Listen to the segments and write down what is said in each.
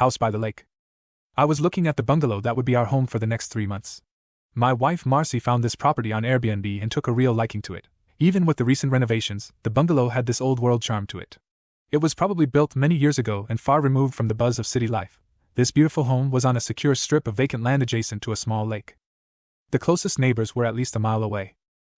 House by the lake. I was looking at the bungalow that would be our home for the next 3 months. My wife Marcy found this property on Airbnb and took a real liking to it. Even with the recent renovations, the bungalow had this old-world charm to it. It was probably built many years ago and far removed from the buzz of city life. This beautiful home was on a secure strip of vacant land adjacent to a small lake. The closest neighbors were at least a mile away.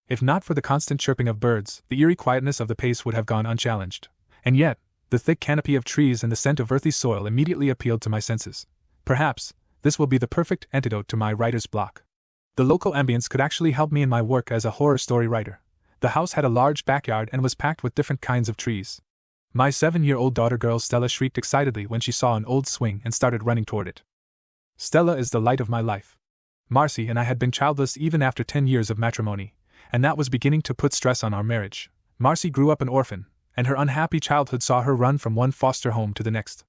If not for the constant chirping of birds, the eerie quietness of the place would have gone unchallenged. And yet, the thick canopy of trees and the scent of earthy soil immediately appealed to my senses. Perhaps, this will be the perfect antidote to my writer's block. The local ambience could actually help me in my work as a horror story writer. The house had a large backyard and was packed with different kinds of trees. My 7-year-old daughter girl Stella shrieked excitedly when she saw an old swing and started running toward it. Stella is the light of my life. Marcy and I had been childless even after 10 years of matrimony, and that was beginning to put stress on our marriage. Marcy grew up an orphan, and her unhappy childhood saw her run from one foster home to the next.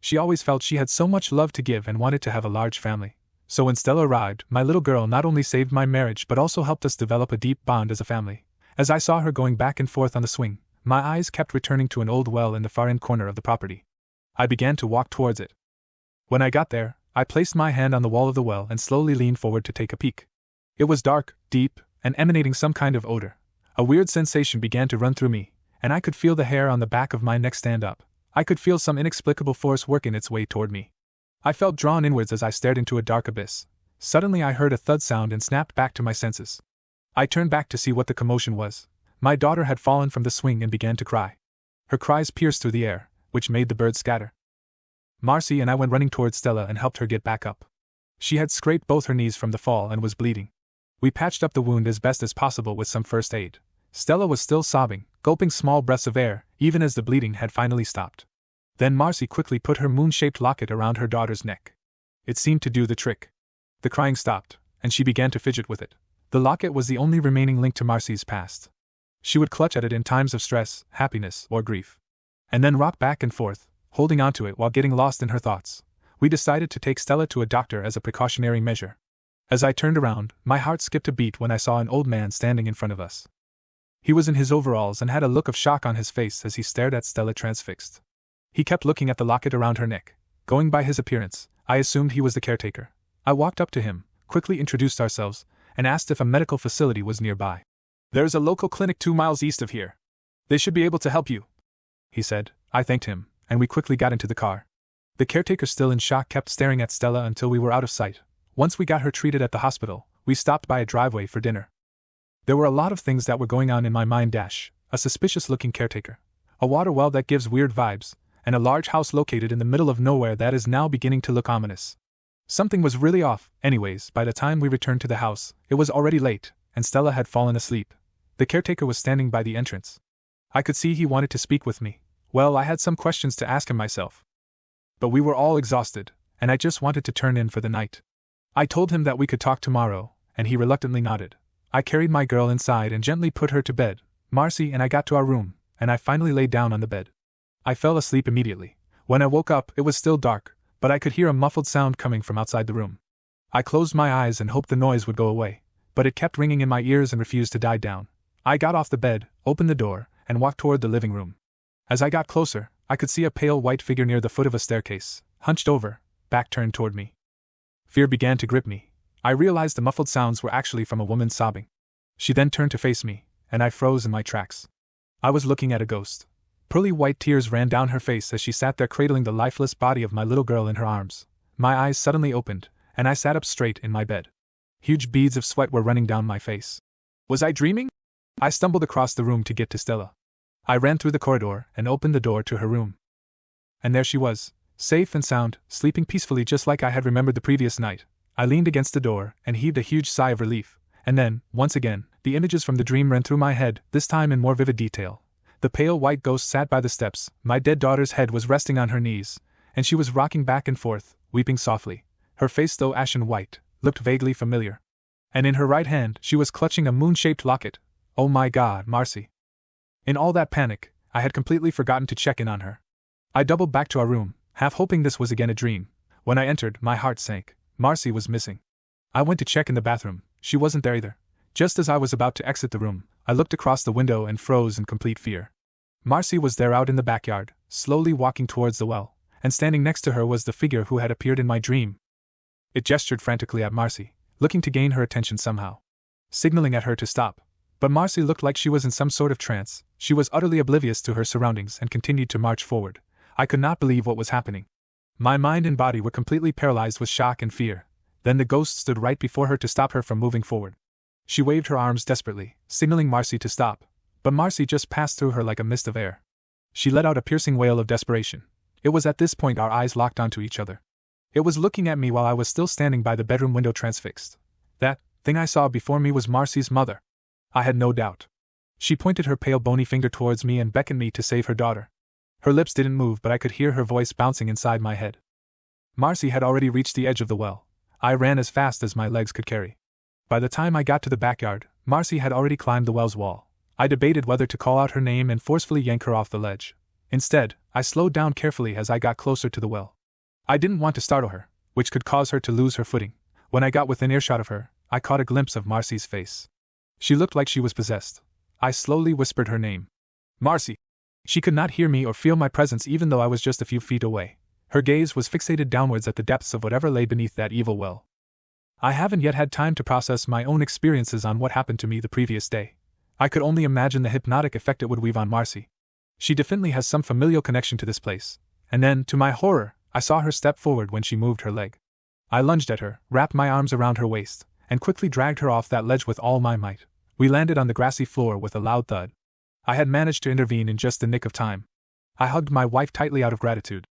She always felt she had so much love to give and wanted to have a large family. So when Stella arrived, my little girl not only saved my marriage but also helped us develop a deep bond as a family. As I saw her going back and forth on the swing, my eyes kept returning to an old well in the far end corner of the property. I began to walk towards it. When I got there, I placed my hand on the wall of the well and slowly leaned forward to take a peek. It was dark, deep, and emanating some kind of odor. A weird sensation began to run through me, and I could feel the hair on the back of my neck stand up. I could feel some inexplicable force working its way toward me. I felt drawn inwards as I stared into a dark abyss. Suddenly I heard a thud sound and snapped back to my senses. I turned back to see what the commotion was. My daughter had fallen from the swing and began to cry. Her cries pierced through the air, which made the birds scatter. Marcy and I went running towards Stella and helped her get back up. She had scraped both her knees from the fall and was bleeding. We patched up the wound as best as possible with some first aid. Stella was still sobbing, gulping small breaths of air, even as the bleeding had finally stopped. Then Marcy quickly put her moon-shaped locket around her daughter's neck. It seemed to do the trick. The crying stopped, and she began to fidget with it. The locket was the only remaining link to Marcy's past. She would clutch at it in times of stress, happiness, or grief, and then rock back and forth, holding onto it while getting lost in her thoughts. We decided to take Stella to a doctor as a precautionary measure. As I turned around, my heart skipped a beat when I saw an old man standing in front of us. He was in his overalls and had a look of shock on his face as he stared at Stella transfixed. He kept looking at the locket around her neck. Going by his appearance, I assumed he was the caretaker. I walked up to him, quickly introduced ourselves, and asked if a medical facility was nearby. "There's a local clinic 2 miles east of here. They should be able to help you," he said. I thanked him, and we quickly got into the car. The caretaker, still in shock, kept staring at Stella until we were out of sight. Once we got her treated at the hospital, we stopped by a driveway for dinner. There were a lot of things that were going on in my mind. A suspicious-looking caretaker, a water well that gives weird vibes, and a large house located in the middle of nowhere that is now beginning to look ominous. Something was really off. Anyways, by the time we returned to the house, it was already late, and Stella had fallen asleep. The caretaker was standing by the entrance. I could see he wanted to speak with me. Well, I had some questions to ask him myself. But we were all exhausted, and I just wanted to turn in for the night. I told him that we could talk tomorrow, and he reluctantly nodded. I carried my girl inside and gently put her to bed. Marcy and I got to our room, and I finally lay down on the bed. I fell asleep immediately. When I woke up, it was still dark, but I could hear a muffled sound coming from outside the room. I closed my eyes and hoped the noise would go away, but it kept ringing in my ears and refused to die down. I got off the bed, opened the door, and walked toward the living room. As I got closer, I could see a pale white figure near the foot of a staircase, hunched over, back turned toward me. Fear began to grip me. I realized the muffled sounds were actually from a woman sobbing. She then turned to face me, and I froze in my tracks. I was looking at a ghost. Pearly white tears ran down her face as she sat there cradling the lifeless body of my little girl in her arms. My eyes suddenly opened, and I sat up straight in my bed. Huge beads of sweat were running down my face. Was I dreaming? I stumbled across the room to get to Stella. I ran through the corridor and opened the door to her room. And there she was, safe and sound, sleeping peacefully just like I had remembered the previous night. I leaned against the door and heaved a huge sigh of relief. And then, once again, the images from the dream ran through my head, this time in more vivid detail. The pale white ghost sat by the steps, my dead daughter's head was resting on her knees, and she was rocking back and forth, weeping softly. Her face, though ashen white, looked vaguely familiar. And in her right hand, she was clutching a moon-shaped locket. Oh my God, Marcy. In all that panic, I had completely forgotten to check in on her. I doubled back to our room, half hoping this was again a dream. When I entered, my heart sank. Marcy was missing. I went to check in the bathroom. She wasn't there either. Just as I was about to exit the room, I looked across the window and froze in complete fear. Marcy was there out in the backyard, slowly walking towards the well, and standing next to her was the figure who had appeared in my dream. It gestured frantically at Marcy, looking to gain her attention somehow, signaling at her to stop. But Marcy looked like she was in some sort of trance. She was utterly oblivious to her surroundings and continued to march forward. I could not believe what was happening. My mind and body were completely paralyzed with shock and fear. Then the ghost stood right before her to stop her from moving forward. She waved her arms desperately, signaling Marcy to stop, but Marcy just passed through her like a mist of air. She let out a piercing wail of desperation. It was at this point our eyes locked onto each other. It was looking at me while I was still standing by the bedroom window transfixed. That thing I saw before me was Marcy's mother. I had no doubt. She pointed her pale bony finger towards me and beckoned me to save her daughter. Her lips didn't move, but I could hear her voice bouncing inside my head. Marcy had already reached the edge of the well. I ran as fast as my legs could carry. By the time I got to the backyard, Marcy had already climbed the well's wall. I debated whether to call out her name and forcefully yank her off the ledge. Instead, I slowed down carefully as I got closer to the well. I didn't want to startle her, which could cause her to lose her footing. When I got within earshot of her, I caught a glimpse of Marcy's face. She looked like she was possessed. I slowly whispered her name. Marcy. She could not hear me or feel my presence even though I was just a few feet away. Her gaze was fixated downwards at the depths of whatever lay beneath that evil well. I haven't yet had time to process my own experiences on what happened to me the previous day. I could only imagine the hypnotic effect it would weave on Marcy. She definitely has some familial connection to this place. And then, to my horror, I saw her step forward when she moved her leg. I lunged at her, wrapped my arms around her waist, and quickly dragged her off that ledge with all my might. We landed on the grassy floor with a loud thud. I had managed to intervene in just the nick of time. I hugged my wife tightly out of gratitude.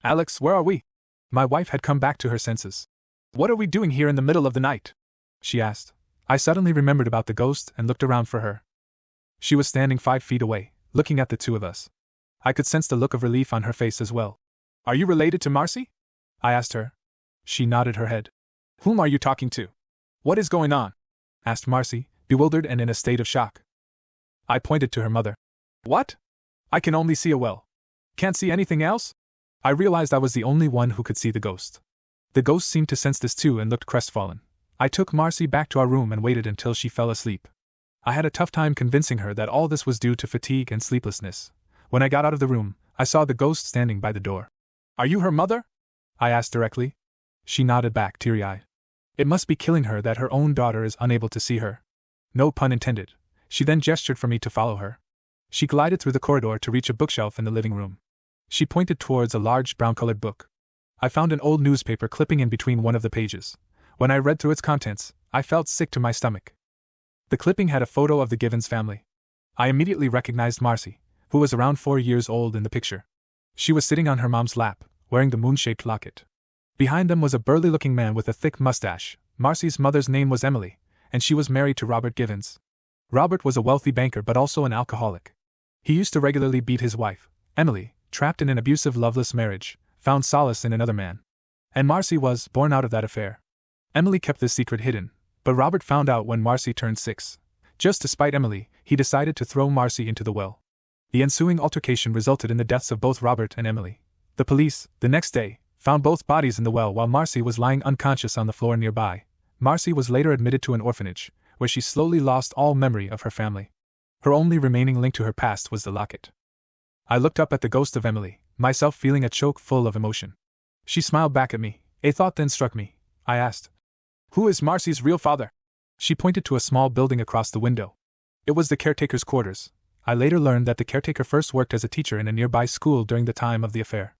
Alex, where are we? My wife had come back to her senses. What are we doing here in the middle of the night? She asked. I suddenly remembered about the ghost and looked around for her. She was standing 5 feet away, looking at the two of us. I could sense the look of relief on her face as well. Are you related to Marcy? I asked her. She nodded her head. Whom are you talking to? What is going on? Asked Marcy, bewildered and in a state of shock. I pointed to her mother. What? I can only see a well. Can't see anything else? I realized I was the only one who could see the ghost. The ghost seemed to sense this too and looked crestfallen. I took Marcy back to our room and waited until she fell asleep. I had a tough time convincing her that all this was due to fatigue and sleeplessness. When I got out of the room, I saw the ghost standing by the door. Are you her mother? I asked directly. She nodded back, teary-eyed. It must be killing her that her own daughter is unable to see her. No pun intended. She then gestured for me to follow her. She glided through the corridor to reach a bookshelf in the living room. She pointed towards a large brown-colored book. I found an old newspaper clipping in between one of the pages. When I read through its contents, I felt sick to my stomach. The clipping had a photo of the Givens family. I immediately recognized Marcy, who was around 4 years old in the picture. She was sitting on her mom's lap, wearing the moon-shaped locket. Behind them was a burly-looking man with a thick mustache. Marcy's mother's name was Emily, and she was married to Robert Givens. Robert was a wealthy banker but also an alcoholic. He used to regularly beat his wife, Emily, trapped in an abusive loveless marriage, found solace in another man. And Marcy was born out of that affair. Emily kept this secret hidden, but Robert found out when Marcy turned 6. Just to spite Emily, he decided to throw Marcy into the well. The ensuing altercation resulted in the deaths of both Robert and Emily. The police, the next day, found both bodies in the well while Marcy was lying unconscious on the floor nearby. Marcy was later admitted to an orphanage, where she slowly lost all memory of her family. Her only remaining link to her past was the locket. I looked up at the ghost of Emily, myself feeling a choke full of emotion. She smiled back at me. A thought then struck me. I asked, "Who is Marcy's real father?" She pointed to a small building across the window. It was the caretaker's quarters. I later learned that the caretaker first worked as a teacher in a nearby school during the time of the affair.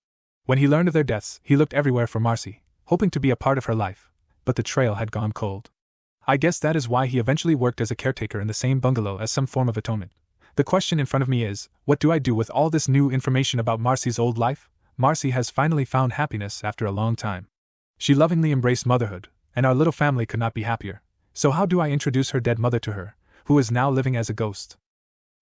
When he learned of their deaths, he looked everywhere for Marcy, hoping to be a part of her life, but the trail had gone cold. I guess that is why he eventually worked as a caretaker in the same bungalow as some form of atonement. The question in front of me is, what do I do with all this new information about Marcy's old life? Marcy has finally found happiness after a long time. She lovingly embraced motherhood, and our little family could not be happier. So how do I introduce her dead mother to her, who is now living as a ghost,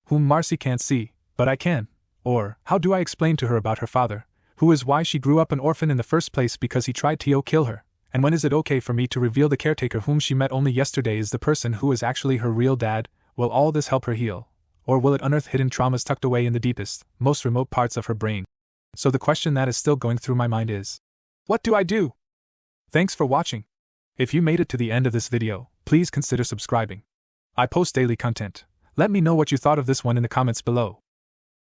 whom Marcy can't see, but I can? Or, how do I explain to her about her father, who is why she grew up an orphan in the first place because he tried to kill her? And when is it okay for me to reveal the caretaker whom she met only yesterday is the person who is actually her real dad? Will all this help her heal? Or will it unearth hidden traumas tucked away in the deepest, most remote parts of her brain? So the question that is still going through my mind is, what do I do? Thanks for watching. If you made it to the end of this video, please consider subscribing. I post daily content. Let me know what you thought of this one in the comments below.